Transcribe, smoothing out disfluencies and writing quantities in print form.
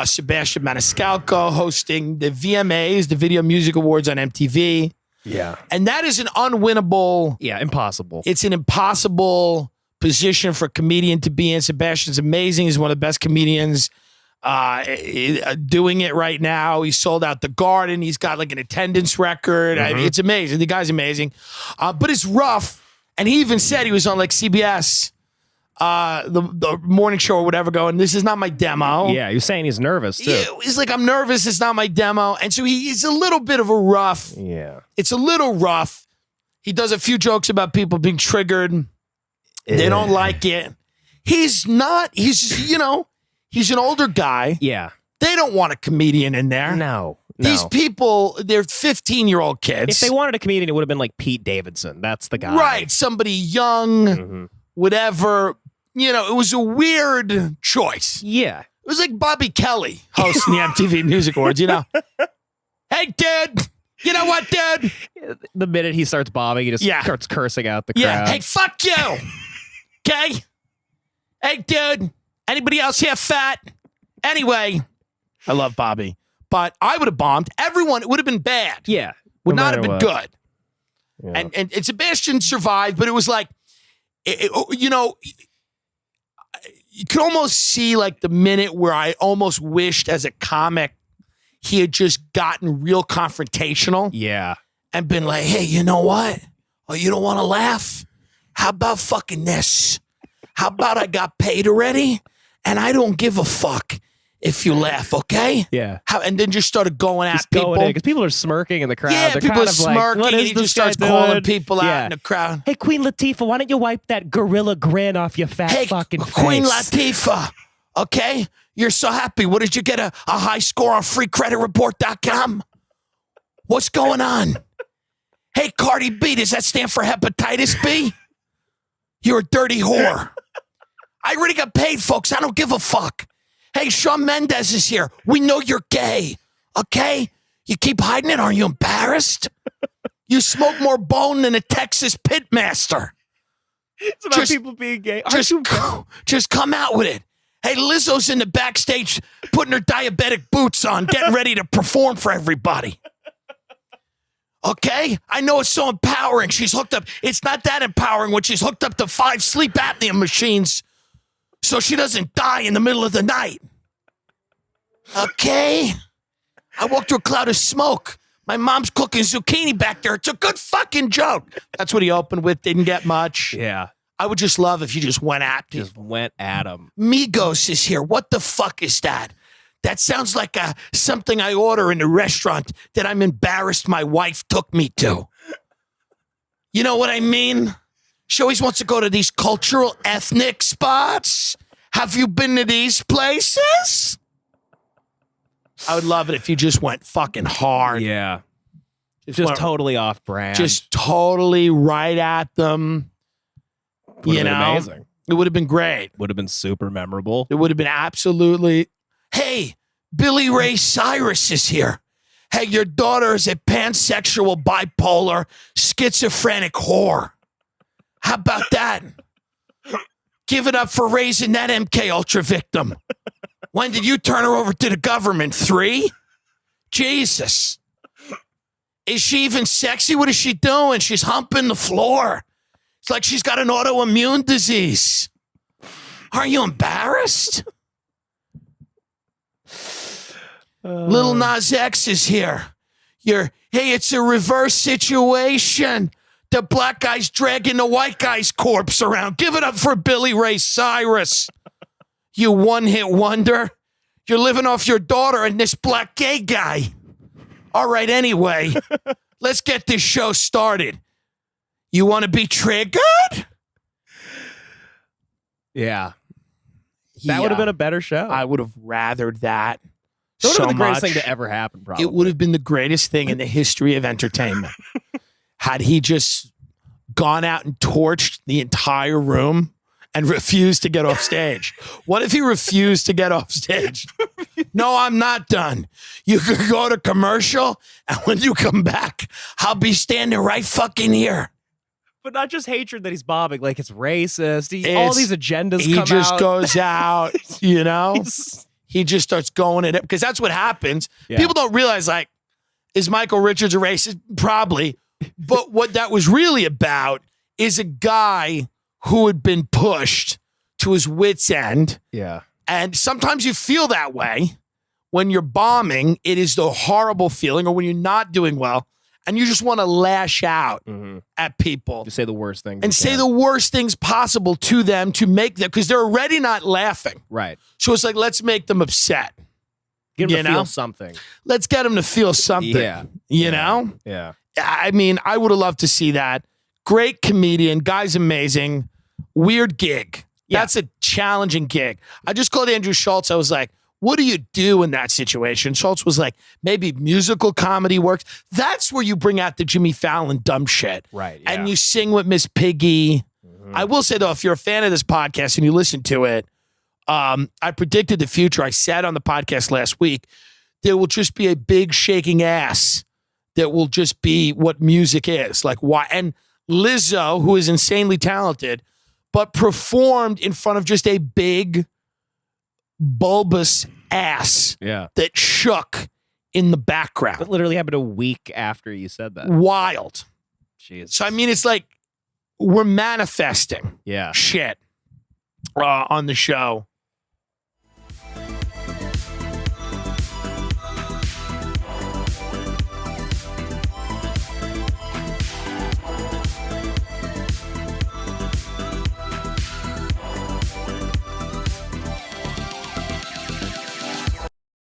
Sebastian Maniscalco hosting the VMAs, the Video Music Awards on MTV. Yeah. And that is an unwinnable. Yeah, impossible. It's an impossible position for a comedian to be in. Sebastian's amazing. He's one of the best comedians doing it right now. He sold out the Garden. He's got like an attendance record. I mean, it's amazing. The guy's amazing. But it's rough. And he even said he was on like CBS, the morning show or whatever, going, this is not my demo. Yeah, he was saying he's nervous too. He's like, I'm nervous. It's not my demo. And so he's a little bit of a rough. Yeah. It's a little rough. He does a few jokes about people being triggered. They don't like it. He's an older guy. Yeah. They don't want a comedian in there. No. These people, they're 15-year-old kids. If they wanted a comedian, it would have been like Pete Davidson. That's the guy. Right. Somebody young, whatever. It was a weird choice. Yeah. It was like Bobby Kelly hosting the MTV Music Awards, Hey, dude. You know what, dude? The minute he starts bobbing, he just starts cursing out the crowd. Yeah. Hey, fuck you. Okay? Hey, dude. Anybody else here fat? Anyway, I love Bobby. But I would have bombed. Everyone, it would have been bad. Yeah. Would not have been good. Yeah. And Sebastian survived, but it was like, you could almost see like the minute where I almost wished as a comic he had just gotten real confrontational. Yeah. And been like, hey, you know what? Oh, you don't want to laugh? How about fucking this? How about I got paid already? And I don't give a fuck if you laugh, okay? Yeah. And then just started going at people. Because people are smirking in the crowd. Yeah, They're people kind are of smirking, like, and he just starts calling people out in the crowd. Hey, Queen Latifah, why don't you wipe that gorilla grin off your fat fucking face? Queen Latifah, okay? You're so happy. What, did you get a high score on freecreditreport.com? What's going on? Hey, Cardi B, does that stand for hepatitis B? You're a dirty whore. I already got paid, folks. I don't give a fuck. Hey, Shawn Mendez is here. We know you're gay, okay? You keep hiding it. Aren't you embarrassed? You smoke more bone than a Texas pitmaster. It's about people being gay. Just come out with it. Hey, Lizzo's in the backstage putting her diabetic boots on, getting ready to perform for everybody. Okay? I know it's so empowering. She's hooked up. It's not that empowering when she's hooked up to 5 sleep apnea machines so she doesn't die in the middle of the night. Okay? I walked through a cloud of smoke. My mom's cooking zucchini back there. It's a good fucking joke. That's what he opened with. Didn't get much. Yeah. I would just love if you just went at people. Just went at him. Migos is here. What the fuck is that? That sounds like something I order in a restaurant that I'm embarrassed my wife took me to. You know what I mean? She always wants to go to these cultural ethnic spots. Have you been to these places? I would love it if you just went fucking hard. Yeah. Just totally off brand. Just totally right at them. Would have been amazing. It would have been great. Would have been super memorable. It would have been absolutely. Hey, Billy Ray Cyrus is here. Hey, your daughter is a pansexual, bipolar, schizophrenic whore. How about that? Give it up for raising that MK Ultra victim. When did you turn her over to the government? 3? Jesus. Is she even sexy? What is she doing? She's humping the floor. It's like she's got an autoimmune disease. Aren't you embarrassed? Lil Nas X is here. Hey, it's a reverse situation. The black guy's dragging the white guy's corpse around. Give it up for Billy Ray Cyrus. You one-hit wonder. You're living off your daughter and this black gay guy. All right, anyway, let's get this show started. You want to be triggered? Yeah. That would have been a better show. I would have rathered that. That would have been the greatest much. thing to ever happen, probably. It would have been the greatest thing in the history of entertainment. Had he just gone out and torched the entire room and refused to get off stage. What if he refused to get off stage? No, I'm not done. You could go to commercial, and when you come back, I'll be standing right fucking here. But not just hatred that he's bombing, like it's racist. All these agendas he come out. He just goes out, you know? He's- He just starts going at it because that's what happens. Yeah. People don't realize, like, is Michael Richards a racist? Probably. But what that was really about is a guy who had been pushed to his wit's end. Yeah. And sometimes you feel that way when you're bombing. It is the horrible feeling, or when you're not doing well and you just want to lash out at people. To say the worst things. And say the worst things possible to them to make them, because they're already not laughing. Right. So it's like, let's make them upset. Get them to know? feel something. Let's get them to feel something. Yeah. You know? Yeah. I mean, I would have loved to see that. Great comedian. Guy's amazing. Weird gig. Yeah. That's a challenging gig. I just called Andrew Schultz. I was like, what do you do in that situation? Schultz was like, maybe musical comedy works. That's where you bring out the Jimmy Fallon dumb shit. Right. Yeah. And you sing with Miss Piggy. I will say, though, if you're a fan of this podcast and you listen to it, I predicted the future. I said on the podcast last week, there will just be a big shaking ass that will just be what music is. Like, why? And Lizzo, who is insanely talented, but performed in front of just a big, bulbous ass that shook in the background. That literally happened a week after you said that. Wild. Jeez. So, I mean, it's like we're manifesting Yeah. shit on the show.